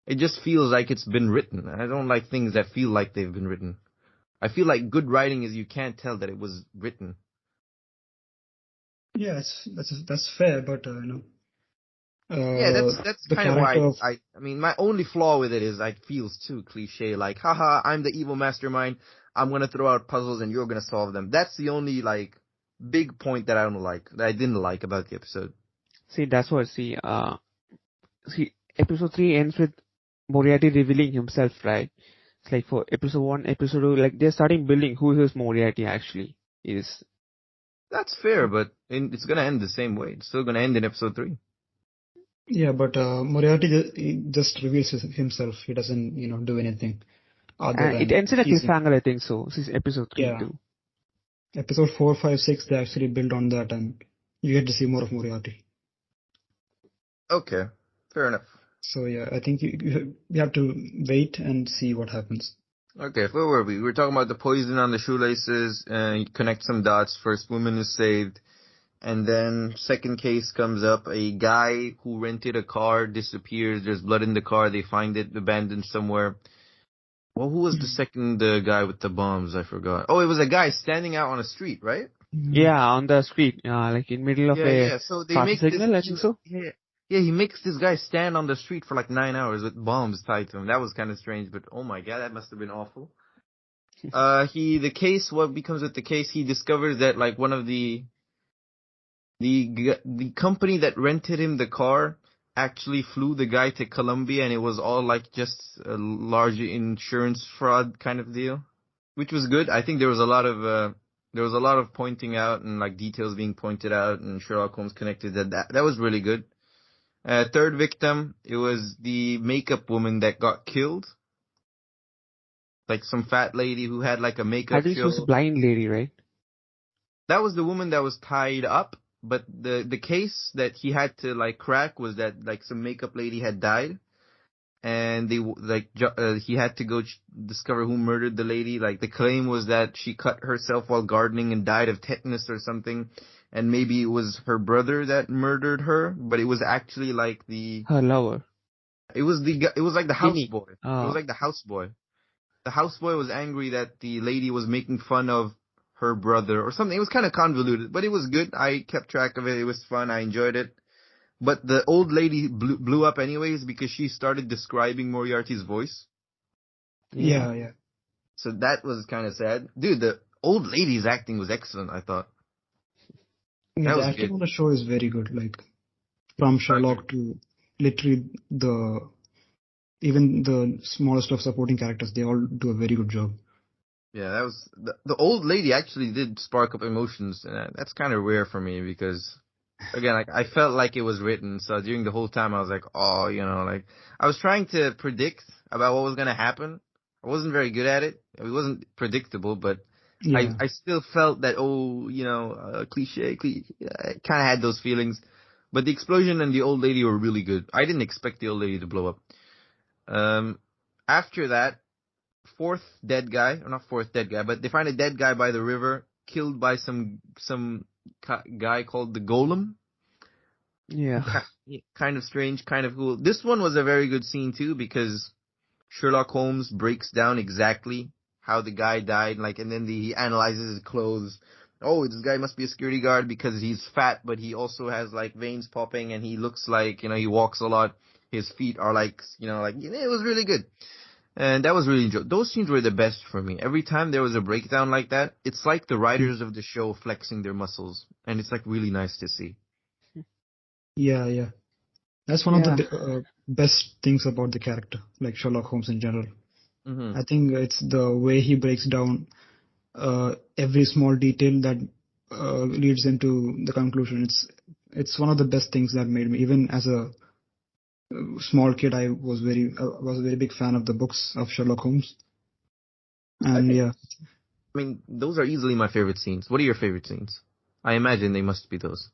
It just feels like it's been written. I don't like things that feel like they've been written. I feel like good writing is you can't tell that it was written. Yeah, that's fair, but Yeah, that's the kind of character why of I mean, my only flaw with it is it feels too cliche. Like, haha, I'm the evil mastermind. I'm gonna throw out puzzles and you're gonna solve them. That's the only like big point that I don't like, that I didn't like about the episode. See, that's what. See, episode 3 ends with Moriarty revealing himself, right? It's like for episode 1, episode 2, like they're starting building who his Moriarty actually is. That's fair, but it's gonna end the same way. It's still gonna end in episode 3. yeah, but Moriarty he just reveals himself. He doesn't do anything other And it than ends in a cliffhanger, I think so. This is episode 3 yeah. too. Episode 4, 5, 6, they actually build on that, and you get to see more of Moriarty. Okay, fair enough. So yeah, I think you have to wait and see what happens. Okay, where were we? We were talking about the poison on the shoelaces, and you connect some dots. First woman is saved, and then second case comes up. A guy who rented a car disappears. There's blood in the car. They find it abandoned somewhere. Well, who was the second guy with the bombs? I forgot. Oh, it was a guy standing out on a street, right? Yeah, on the street, like in middle of a So they traffic make signal, I think so. Yeah, he makes this guy stand on the street for like 9 hours with bombs tied to him. That was kind of strange, but oh my god, that must have been awful. What becomes with the case? He discovers that like one of the company that rented him the car actually flew the guy to Colombia, and it was all like just a large insurance fraud kind of deal, which was good. I think there was a lot of pointing out and like details being pointed out, and Sherlock Holmes connected that was really good. Third victim, it was the makeup woman that got killed. Like some fat lady who had like a I makeup think she was a show. blind lady, right? That was the woman that was tied up, but the case that he had to like crack was that like some makeup lady had died, and he had to go discover who murdered the lady. Like the claim was that she cut herself while gardening and died of tetanus or something, and maybe it was her brother that murdered her, but it was actually like Her lover. it was like the Ginny. houseboy. It was like the houseboy. The houseboy was angry that the lady was making fun of her brother or something. It was kind of convoluted, but it was good. I kept track of it. It was fun. I enjoyed it. But the old lady blew up anyways because she started describing Moriarty's voice. Yeah. So that was kind of sad. Dude, the old lady's acting was excellent, I thought. Yeah, That the was acting good. on the show is very good. Like from Sherlock to literally even the smallest of supporting characters, they all do a very good job. Yeah, that was the old lady actually did spark up emotions, and that's kind of rare for me because again, like I felt like it was written. So during the whole time, I was like, oh, like I was trying to predict about what was gonna happen. I wasn't very good at it. It wasn't predictable, but Yeah, I still felt that cliche. I kind of had those feelings. But the explosion and the old lady were really good. I didn't expect the old lady to blow up. Um, After that, fourth dead guy, or not fourth dead guy, but they find a dead guy by the river, killed by some guy called the Golem. Yeah. Kind of strange, kind of cool. This one was a very good scene too because Sherlock Holmes breaks down exactly how the guy died, like, and then he analyzes his clothes. Oh, this guy must be a security guard because he's fat, but he also has like veins popping, and he looks like he walks a lot. His feet are like it was really good, and that was really those scenes were the best for me. Every time there was a breakdown like that, it's like the writers of the show flexing their muscles, and it's like really nice to see. yeah, yeah. That's one of the Yeah. best things about the character, like Sherlock Holmes in general. Hmm. I think it's the way he breaks down every small detail that leads into the conclusion. It's one of the best things that made me, even as a small kid, I was a very big fan of the books of Sherlock Holmes. I And think yeah, I mean, those are easily my favorite scenes. What are your favorite scenes? I imagine they must be those.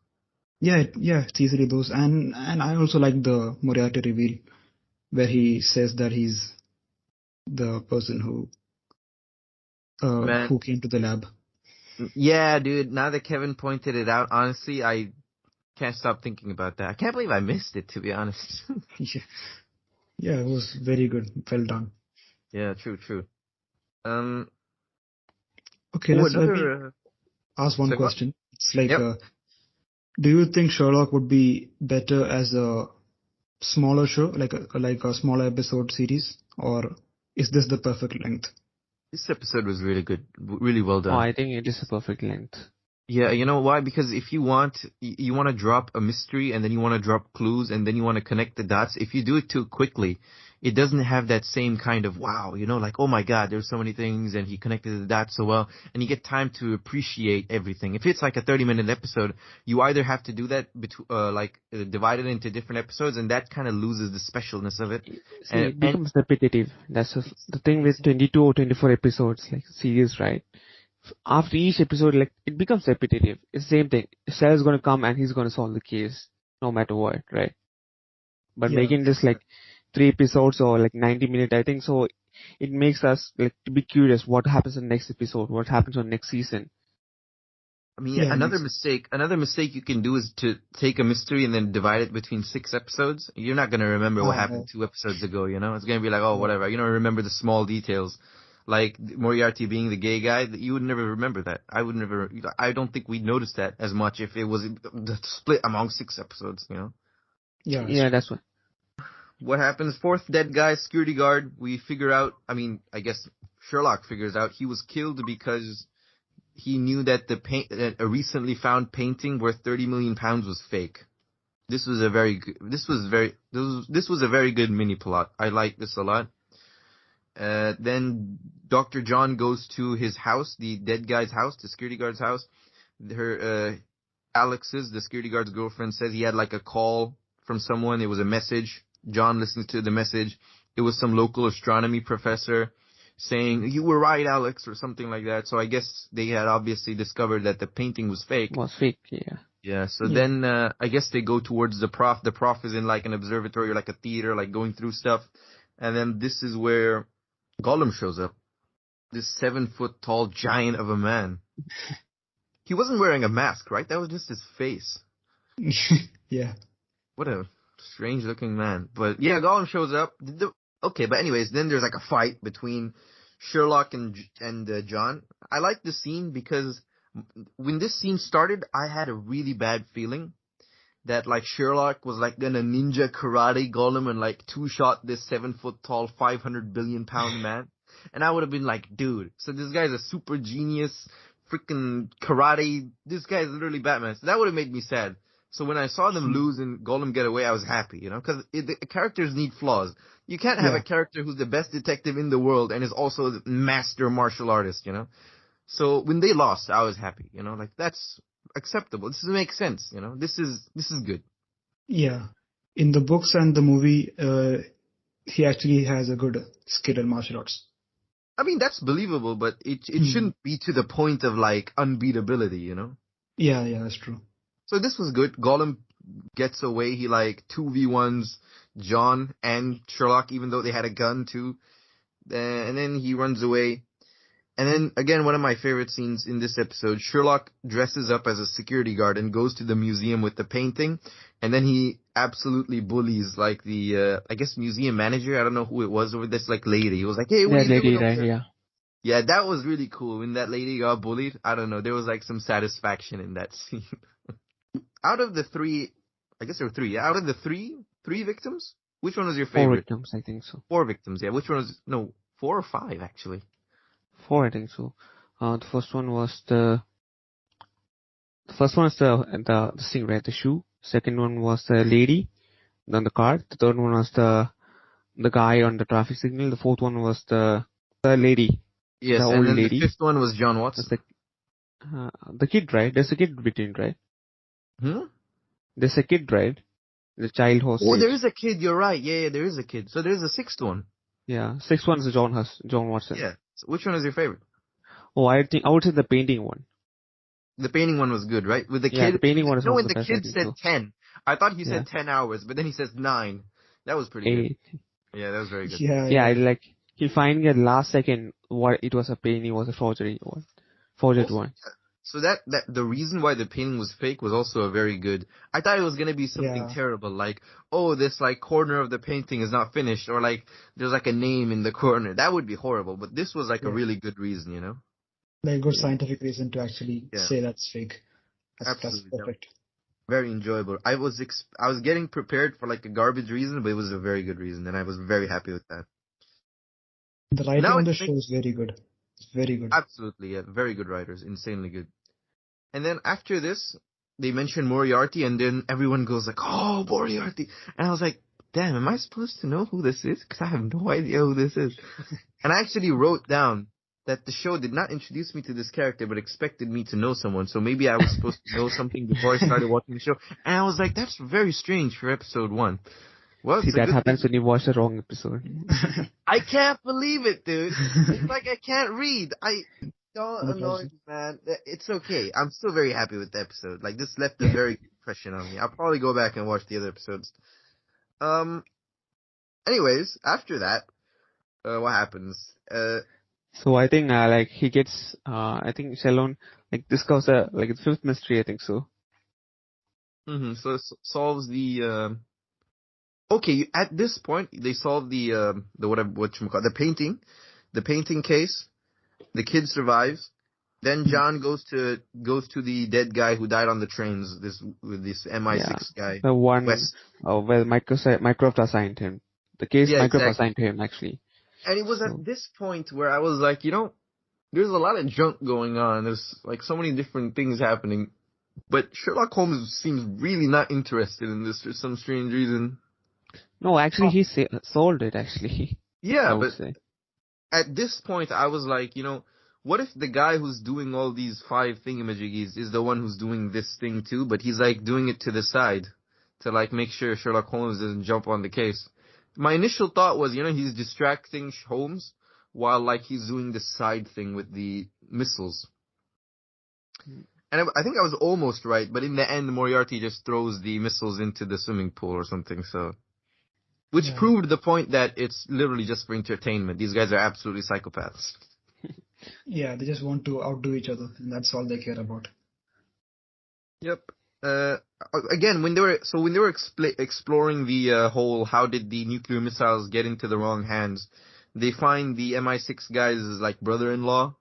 yeah, it's easily those. And I also like the Moriarty reveal where he says that he's the person Man, who came to the lab. yeah, dude, now that Kevin pointed it out, honestly, I can't stop thinking about that. I can't believe I missed it, to be honest. Yeah, yeah, it was very good. Well done. Yeah, true, true. Um, Okay, oh, let me another, ask one so go on. question. It's like, Yep. do you think Sherlock would be better as a smaller show, like a smaller episode series, or is this the perfect length? This episode was really good, really well Oh, done. I think it is a perfect length. Yeah, you know why? Because if you want to drop a mystery and then you want to drop clues and then you want to connect the dots, if you do it too quickly, it doesn't have that same kind of wow, like, oh my God, there's so many things and he connected the dots so well, and you get time to appreciate everything. If it's like a 30-minute episode, you either have to do that divide it into different episodes, and that kind of loses the specialness of it. See, And it becomes repetitive. That's the thing with 22 or 24 episodes, like series, right? After each episode, like it becomes repetitive. It's the same thing. Shell's gonna come and he's gonna solve the case, no matter what, right? But Yeah, making this like 3 episodes or like 90 minutes, I think so. It makes us like to be curious. What happens in the next episode? What happens on next season? I mean, yeah, it makes another mistake you can do is to take a mystery and then divide it between 6 episodes. You're not gonna remember what uh, happened 2 episodes ago, It's gonna be like, oh, yeah, whatever. You don't remember the small details, like Moriarty being the gay guy. You would never remember that. I would never. I don't think we'd notice that as much if it was split among 6 episodes. yeah, it's Yeah, true. that's what. What happens? Fourth dead guy, security guard. We figure out. I mean, I guess Sherlock figures out he was killed because he knew that that a recently found painting worth 30 million pounds was fake. This was a very good, this was a very good mini plot. I like this a lot. Then Dr. John goes to his house, the dead guy's house, the security guard's house. Alex's, the security guard's girlfriend, says he had like a call from someone. It was a message. John listens to the message. It was some local astronomy professor saying, "You were right, Alex," or something like that. So I guess they had obviously discovered that the painting was fake. Was fake, yeah. Yeah, so Yeah, then I guess they go towards the prof. The prof is in like an observatory or like a theater, like going through stuff. And then this is where Gollum shows up. This 7 foot tall giant of a man. He wasn't wearing a mask, right? That was just his face. yeah, What a strange looking man. But yeah, Gollum shows up. Okay, but anyways, then there's like a fight between Sherlock and John. I like the scene because when this scene started, I had a really bad feeling that like Sherlock was like gonna ninja karate Gollum and like two-shot this 7 foot tall, 500 billion pound man. And I would have been like, dude, so this guy's a super genius, freaking karate. This guy's literally Batman. So that would have made me sad. So when I saw them lose and Gollum get away, I was happy, because the characters need flaws. You can't have a yeah, character who's the best detective in the world and is also the master martial artist. So when they lost, I was happy. Like that's acceptable. This makes sense. This is good. Yeah. In the books and the movie, he actually has a good skill in martial arts. I mean, that's believable, but it shouldn't be to the point of like unbeatability. Yeah, that's true. So this was good. Gollum gets away. He like 2v1s John and Sherlock, even though they had a gun too. And then he runs away. And then again, one of my favorite scenes in this episode, Sherlock dresses up as a security guard and goes to the museum with the painting. And then he absolutely bullies like the, I guess museum manager. I don't know who it was over this like lady. He was like, hey, what are you lady, doing? right? Yeah. Yeah, that was really cool. When that lady got bullied, I don't know. There was like some satisfaction in that scene. Out of the three, I guess there were three. Out of the three victims, which one was your favorite? 4 victims, I think so. 4 victims, yeah. Which one was, no, 4 or 5 actually. 4, I think so. The first one was the thing, right? The shoe. Second one was the lady, then the car. The third one was the guy on the traffic signal. The fourth one was the lady. Yes, the and old then lady. the fifth one was John Watson. That's the kid, right? There's a kid between, right? There's a kid, right? The child hostage. Oh, there is a kid. You're right. Yeah, there is a kid. So there's a sixth one. Yeah, sixth one is John Watson. Yeah. So which one is your favorite? Oh, I would say the painting one. The painting one was good, right? With the kid. Yeah, the painting one is No, one when of the the best, kid I think said so. 10, I thought he said 10 hours, but then he says 9. That was pretty 8. good. Yeah, that was very good. Yeah. I like he finding at last second what it was a painting was a forgery one. Forged one. So that the reason why the painting was fake was also a very good. I thought it was gonna be something Yeah. terrible, like, oh, this like corner of the painting is not finished, or like there's like a name in the corner. That would be horrible. But this was like a really good reason. Like good scientific reason to actually Yeah. say that's fake. That's Absolutely. perfect. Very enjoyable. I was getting prepared for like a garbage reason, but it was a very good reason, and I was very happy with that. The writing Now on the it show is very good. It's very good. Absolutely, yeah. Very good writers. Insanely good. And then after this, they mention Moriarty, and then everyone goes like, oh, Moriarty. And I was like, damn, am I supposed to know who this is? Because I have no idea who this is. And I actually wrote down that the show did not introduce me to this character, but expected me to know someone. So maybe I was supposed to know something before I started watching the show. And I was like, that's very strange for episode 1. Well, See, that happens when you watch the wrong episode. I can't believe it, dude. It's like I can't read. Don't annoy me, man. It's okay. I'm still very happy with the episode. Like, this left a very good impression on me. I'll probably go back and watch the other episodes. Anyways, after that, what happens? So I think like he gets I think Shalon like discovers like the fifth mystery, I think so. So it solves the okay, at this point they solve the the painting case. The kid survives. Then John goes to the dead guy who died on the trains. This MI6 guy. The one West. where Microsoft assigned him. The case Microsoft exactly. assigned to him actually. And it was at this point where I was like, there's a lot of junk going on. There's like so many different things happening. But Sherlock Holmes seems really not interested in this for some strange reason. No, actually he sold it actually. Yeah, but say. At this point I was like, what if the guy who's doing all these 5 thingamajiggies is the one who's doing this thing too, but he's like doing it to the side to like make sure Sherlock Holmes doesn't jump on the case. My initial thought was, he's distracting Holmes while like he's doing the side thing with the missiles. And I think I was almost right, but in the end, Moriarty just throws the missiles into the swimming pool or something, so. Which proved the point that it's literally just for entertainment. These guys are absolutely psychopaths. Yeah, they just want to outdo each other, and that's all they care about. Yep. Again, when they were exploring the whole how did the nuclear missiles get into the wrong hands, they find the MI6 guy's like brother-in-law,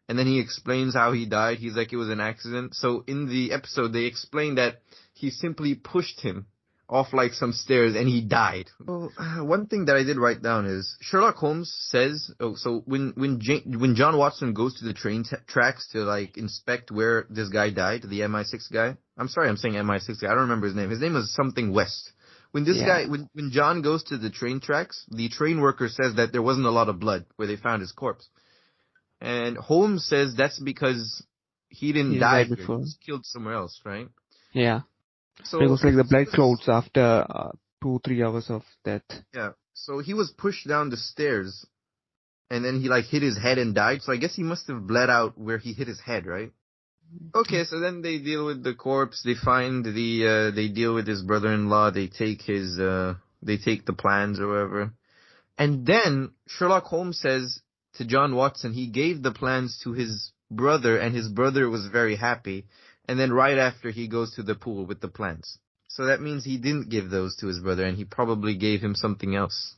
and then he explains how he died. He's like, it was an accident. So in the episode, they explain that he simply pushed him off like some stairs and he died. Well, one thing that I did write down is Sherlock Holmes says, so when John Watson goes to the train tracks to like inspect where this guy died, the MI6 guy. I'm sorry, I'm saying MI6 guy. I don't remember his name. His name is something West. When this guy, when John goes to the train tracks, the train worker says that there wasn't a lot of blood where they found his corpse. And Holmes says that's because he didn't He die died here. He before. was killed somewhere else, right? Yeah. So It was like the he blood was, clots after 2-3 hours of death. yeah. So he was pushed down the stairs, and then he like hit his head and died. So I guess he must have bled out where he hit his head, right? Okay, so then they deal with the corpse. They find they deal with his brother-in-law. They take they take the plans or whatever. And then Sherlock Holmes says to John Watson, he gave the plans to his brother, and his brother was very happy. And then right after, he goes to the pool with the plans. So that means he didn't give those to his brother, and he probably gave him something else.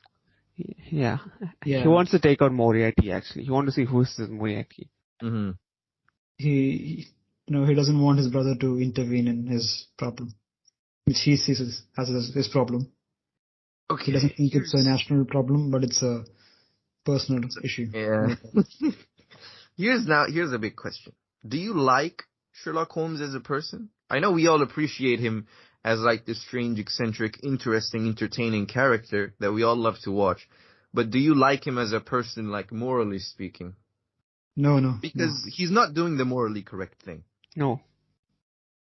Yeah. He Yeah, wants to take out Moriarty, actually. He wants to see who's this Moriarty. Mm-hmm. he doesn't want his brother to intervene in his problem, which he sees as his problem. He doesn't Okay, think it's a national problem, but it's a personal issue. yeah. Here's a big question. Do you like Sherlock Holmes as a person? I know we all appreciate him as like this strange, eccentric, interesting, entertaining character that we all love to watch. But do you like him as a person, like morally speaking? No. Because he's not doing the morally correct thing. No.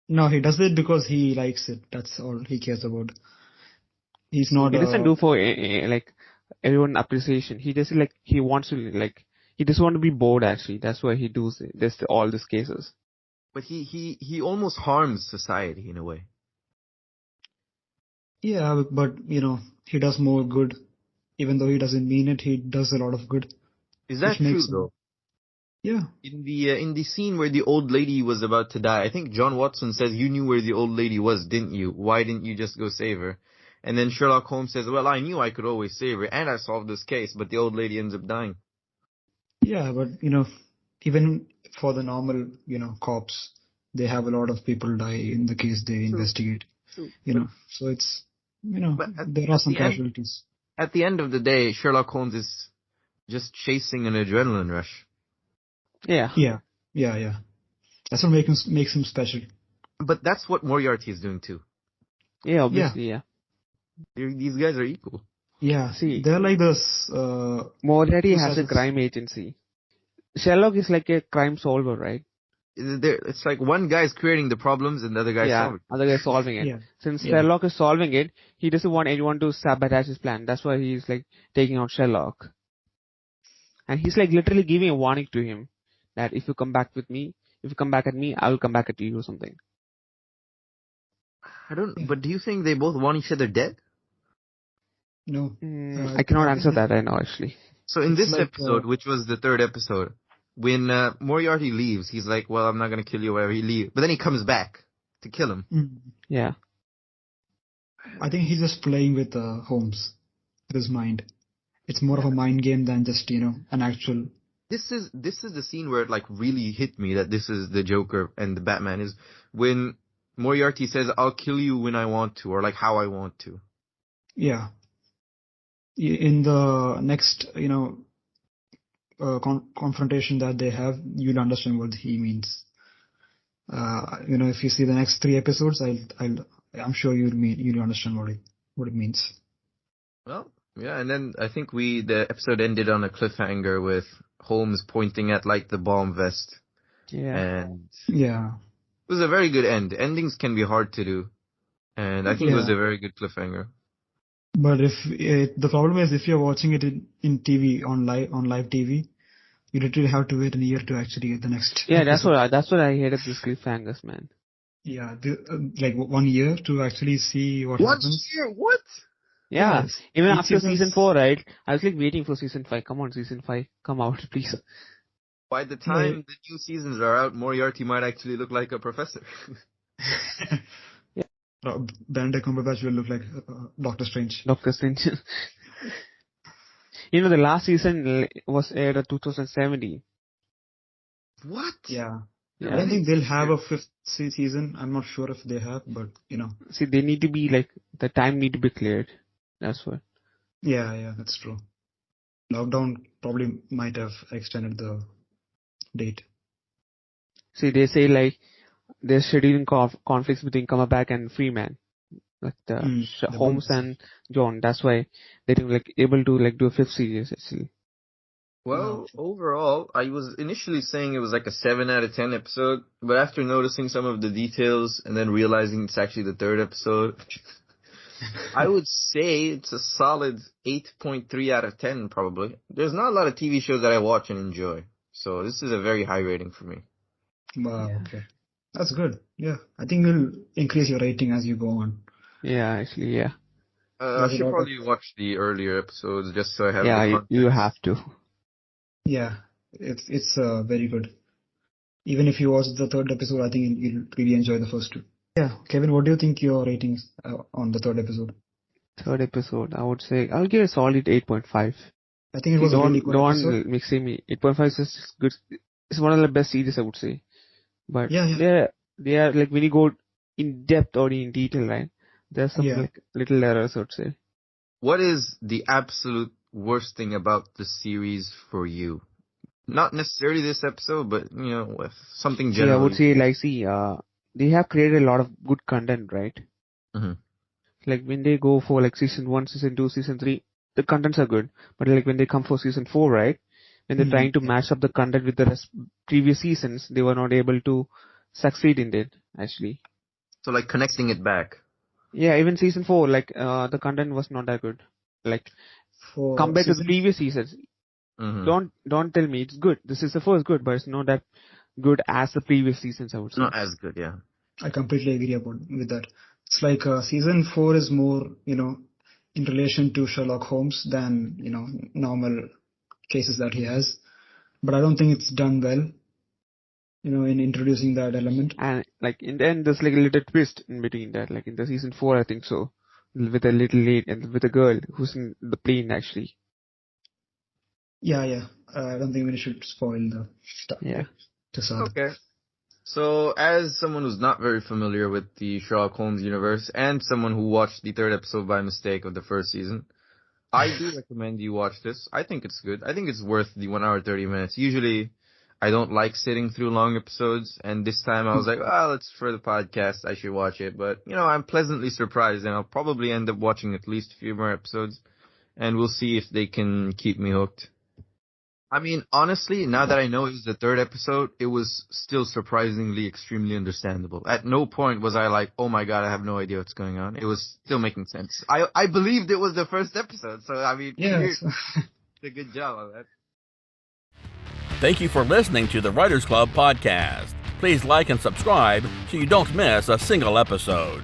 No, he does it because he likes it. That's all he cares about. He's not He doesn't do for like everyone appreciation. He just like he wants to like he just want to be bored actually. That's why he does all these cases. But he almost harms society in a way. Yeah, but he does more good. Even though he doesn't mean it, he does a lot of good, Is that which true makes him. though? Yeah, In the scene where the old lady was about to die, I think John Watson says, "You knew where the old lady was, didn't you? Why didn't you just go save her?" And then Sherlock Holmes says, "Well, I knew I could always save her, and I solved this case, but the old lady ends up dying." yeah, but even for the normal cops, they have a lot of people die in the case they True, investigate. true. So it's But there are some the end, casualties. at the end of the day, Sherlock Holmes is just chasing an adrenaline rush. Yeah. Yeah. That's what makes him special. But that's what Moriarty is doing too. Yeah, obviously, yeah. These guys are equal. Yeah, See, they're like this. Moriarty two has a sides. crime agency. Sherlock is like a crime solver, right? It's like one guy's creating the problems and the other guy's Yeah, solving. other guy solving it. Yeah, Since yeah, Sherlock is solving it, he doesn't want anyone to sabotage his plan. That's why he's like taking out Sherlock. And he's like literally giving a warning to him that if you come back at me, I will come back at you or something. yeah. But do you think they both want each other dead? No, I cannot I answer think that right now, actually. So in it's this like episode, which was the third episode, when Moriarty leaves, he's like, "Well, I'm not gonna kill you," whatever. He leaves, but then he comes back to kill him. Yeah. I think he's just playing with Holmes, with his mind. It's more of a mind game than just an actual. This is the scene where it like really hit me that this is the Joker and the Batman is when Moriarty says, "I'll kill you when I want to," or like how I want to. Yeah. In the next confrontation that they have, you'll understand what he means. If you see the next 3 episodes, I'm sure you'll understand what it means. Well, yeah, and then I think the episode ended on a cliffhanger with Holmes pointing at like the bomb vest. Yeah. And Yeah. it was a very good end. Endings can be hard to do. And I think it was Yeah. a very good cliffhanger. But the problem is if you're watching it in TV on live TV, you literally have to wait a year to actually get the next Yeah, episode. that's what I hated this cliffhangers, man. Yeah, like 1 year to actually see what happens. Year? What? Yeah, Yes. even Each after season's- season 4, right? I was like waiting for season 5. Come on, season 5, come out, please. By the time the new seasons are out, Moriarty might actually look like a professor. Benedict Cumberbatch will look like Doctor Strange. Doctor Strange. The last season was aired in 2017. What? Yeah. Yeah. I don't think they'll have a 5th season. I'm not sure if they have, but See, they need to be like, the time need to be cleared. That's what. Yeah, that's true. Lockdown probably might have extended the date. See, they say like, they're scheduling conflicts between Cumberbatch and Freeman. Like the Holmes and John. That's why they're like able to like do a 5th series actually. Well, overall, I was initially saying it was like a 7 out of 10 episode, but after noticing some of the details and then realizing it's actually the third episode, I would say it's a solid 8.3 out of 10 probably. There's not a lot of TV shows that I watch and enjoy, so this is a very high rating for me. Wow, Yeah. okay. That's good. Yeah. I think you'll increase your rating as you go on. Yeah, actually, yeah. I There's a should lot of, probably watch the earlier episodes just so I have Yeah, the you context. have to. yeah, it's very good. Even if you watch the third episode, I think you'll really enjoy the first two. Yeah. Kevin, what do you think your ratings on the third episode? Third episode, I would say I'll give it a solid 8.5. I think it was a really good episode. Don't mixing me. 8.5 is good. It's one of the best series, I would say. But Yeah. they are like when you go in depth or in detail, right? There's some Yeah. like little errors, I would say. What is the absolute worst thing about the series for you? Not necessarily this episode, but, with something See, I would generally. say they have created a lot of good content, right? Mhm. Like when they go for like season 1, season 2, season 3, the contents are good. But like when they come for season 4, right? When they're trying to match up the content with the previous seasons, they were not able to succeed in it, actually. So like connecting it back. Yeah, even season 4, the content was not that good. Like For compared to the season, previous seasons, Mm-hmm. don't tell me it's good. This is the first good, but it's not that good as the previous seasons, I would say. Not as good, yeah. I completely agree with that. It's like season 4 is more, in relation to Sherlock Holmes than, normal cases that he has. But I don't think it's done well, in introducing that element. And like in the end, there's like a little twist in between that. Like in the season 4, I think so, with a little lady and with a girl who's in the plane actually. Yeah. I don't think we should spoil the stuff. Yeah. To Sad. Okay. So, as someone who's not very familiar with the Sherlock Holmes universe and someone who watched the third episode by mistake of the first season, I do recommend you watch this. I think it's good. I think it's worth the 1 hour 30 minutes. Usually, I don't like sitting through long episodes, and this time I was like, well, it's for the podcast. I should watch it. But, I'm pleasantly surprised, and I'll probably end up watching at least a few more episodes, and we'll see if they can keep me hooked. I mean, honestly, now that I know it was the third episode, it was still surprisingly extremely understandable. At no point was I like, oh my god, I have no idea what's going on. It was still making sense. I believed it was the first episode, so I mean, Yeah. you did a good job on that. Thank you for listening to the Writers Club podcast. Please like and subscribe so you don't miss a single episode.